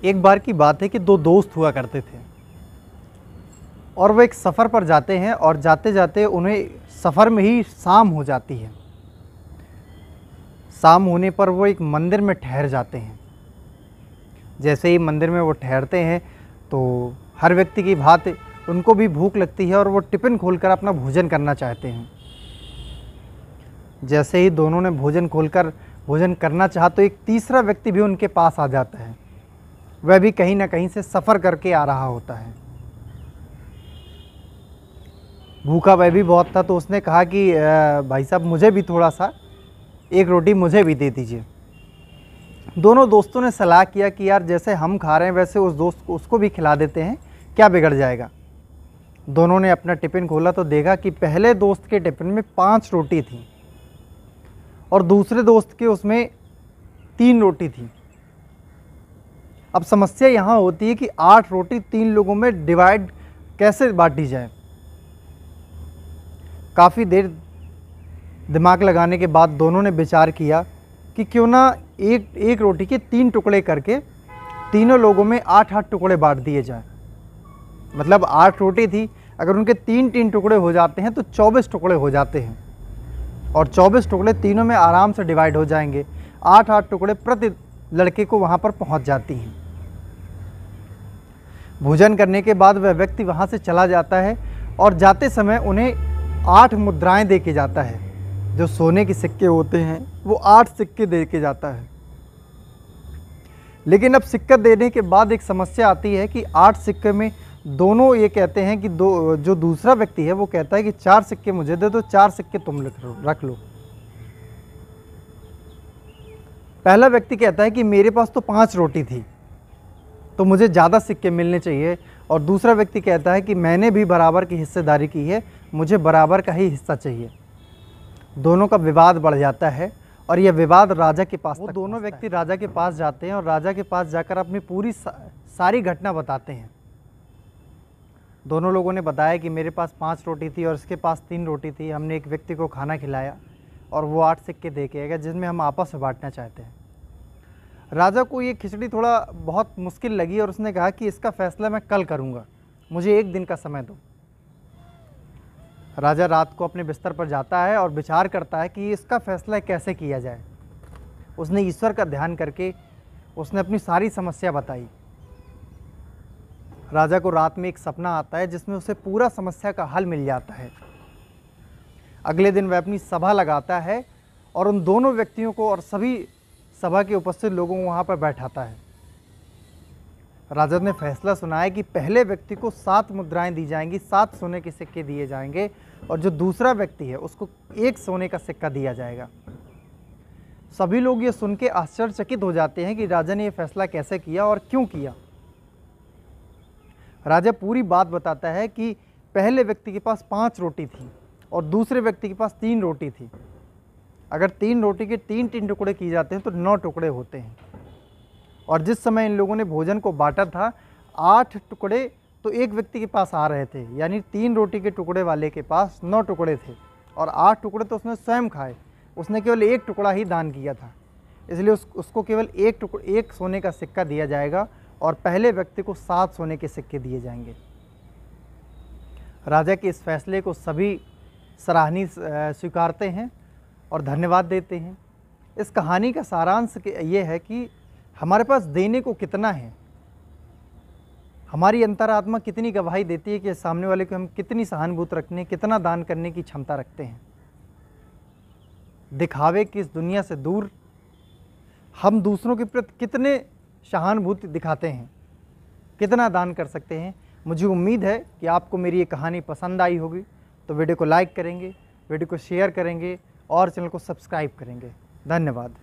एक बार की बात है कि दो दोस्त हुआ करते थे और वो एक सफ़र पर जाते हैं और जाते जाते उन्हें सफ़र में ही शाम हो जाती है। शाम होने पर वो एक मंदिर में ठहर जाते हैं। जैसे ही मंदिर में वो ठहरते हैं तो हर व्यक्ति की भांति उनको भी भूख लगती है और वो टिफ़िन खोलकर अपना भोजन करना चाहते हैं। जैसे ही दोनों ने भोजन खोलकर भोजन करना चाहा तो एक तीसरा व्यक्ति भी उनके पास आ जाता है। वह भी कहीं ना कहीं से सफ़र करके आ रहा होता है। भूखा वह भी बहुत था तो उसने कहा कि भाई साहब मुझे भी थोड़ा सा एक रोटी मुझे भी दे दीजिए। दोनों दोस्तों ने सलाह किया कि यार जैसे हम खा रहे हैं वैसे उस दोस्त को उसको भी खिला देते हैं, क्या बिगड़ जाएगा। दोनों ने अपना टिफ़िन खोला तो देखा कि पहले दोस्त के टिफ़िन में 5 रोटी थी और दूसरे दोस्त के उसमें 3 रोटी थी। अब समस्या यहाँ होती है कि 8 रोटी 3 लोगों में डिवाइड कैसे बांटी जाए। काफ़ी देर दिमाग लगाने के बाद दोनों ने विचार किया कि क्यों ना एक रोटी के 3 टुकड़े करके तीनों लोगों में 8-8 टुकड़े बांट दिए जाए। मतलब 8 रोटी थी, अगर उनके 3-3 टुकड़े हो जाते हैं तो 24 टुकड़े हो जाते हैं और 24 टुकड़े तीनों में आराम से डिवाइड हो जाएंगे। 8-8 टुकड़े प्रति लड़के को वहाँ पर पहुँच जाती हैं। भोजन करने के बाद वह व्यक्ति वहाँ से चला जाता है और जाते समय उन्हें 8 मुद्राएं दे के जाता है। जो सोने के सिक्के होते हैं वो 8 सिक्के दे के जाता है। लेकिन अब सिक्का देने के बाद एक समस्या आती है कि 8 सिक्के में दोनों ये कहते हैं कि जो दूसरा व्यक्ति है वो कहता है कि 4 सिक्के मुझे दे दो, 4 सिक्के तुम रख लो। पहला व्यक्ति कहता है कि मेरे पास तो 5 रोटी थी तो मुझे ज़्यादा सिक्के मिलने चाहिए, और दूसरा व्यक्ति कहता है कि मैंने भी बराबर की हिस्सेदारी की है, मुझे बराबर का ही हिस्सा चाहिए। दोनों का विवाद बढ़ जाता है और यह विवाद राजा के पास वो दोनों व्यक्ति राजा के पास जाते हैं और राजा के पास जाकर अपनी पूरी सारी घटना बताते हैं। दोनों लोगों ने बताया कि मेरे पास 5 रोटी थी और इसके पास 3 रोटी थी, हमने एक व्यक्ति को खाना खिलाया और वो 8 सिक्के दे के गया जिसमें हम आपस में बांटना चाहते हैं। राजा को ये खिचड़ी थोड़ा बहुत मुश्किल लगी और उसने कहा कि इसका फैसला मैं कल करूँगा, मुझे 1 दिन का समय दो। राजा रात को अपने बिस्तर पर जाता है और विचार करता है कि इसका फैसला कैसे किया जाए। उसने ईश्वर का ध्यान करके उसने अपनी सारी समस्या बताई। राजा को रात में एक सपना आता है जिसमें उसे पूरा समस्या का हल मिल जाता है। अगले दिन वह अपनी सभा लगाता है और उन दोनों व्यक्तियों को और सभी सभा के उपस्थित लोगों को वहाँ पर बैठाता है। राजा ने फैसला सुनाया कि पहले व्यक्ति को 7 मुद्राएं दी जाएंगी, 7 सोने के सिक्के दिए जाएंगे, और जो दूसरा व्यक्ति है उसको 1 सोने का सिक्का दिया जाएगा। सभी लोग ये सुन के आश्चर्यचकित हो जाते हैं कि राजा ने ये फैसला कैसे किया और क्यों किया। राजा पूरी बात बताता है कि पहले व्यक्ति के पास 5 रोटी थी और दूसरे व्यक्ति के पास 3 रोटी थी। अगर 3 रोटी के 3-3 टुकड़े किए जाते हैं तो 9 टुकड़े होते हैं, और जिस समय इन लोगों ने भोजन को बांटा था 8 टुकड़े तो एक व्यक्ति के पास आ रहे थे, यानी 3 रोटी के टुकड़े वाले के पास 9 टुकड़े थे और 8 टुकड़े तो उसने स्वयं खाए। उसने केवल 1 टुकड़ा ही दान किया था, इसलिए उसको केवल 1 सोने का सिक्का दिया जाएगा और पहले व्यक्ति को 7 सोने के सिक्के दिए जाएंगे। राजा के इस फैसले को सभी सराहनीय स्वीकारते हैं और धन्यवाद देते हैं। इस कहानी का सारांश ये है कि हमारे पास देने को कितना है, हमारी अंतरात्मा कितनी गवाही देती है कि सामने वाले को हम कितनी सहानुभूति रखने, कितना दान करने की क्षमता रखते हैं। दिखावे की इस दुनिया से दूर हम दूसरों के प्रति कितने सहानुभूति दिखाते हैं, कितना दान कर सकते हैं। मुझे उम्मीद है कि आपको मेरी ये कहानी पसंद आई होगी, तो वीडियो को लाइक करेंगे, वीडियो को शेयर करेंगे और चैनल को सब्सक्राइब करेंगे। धन्यवाद।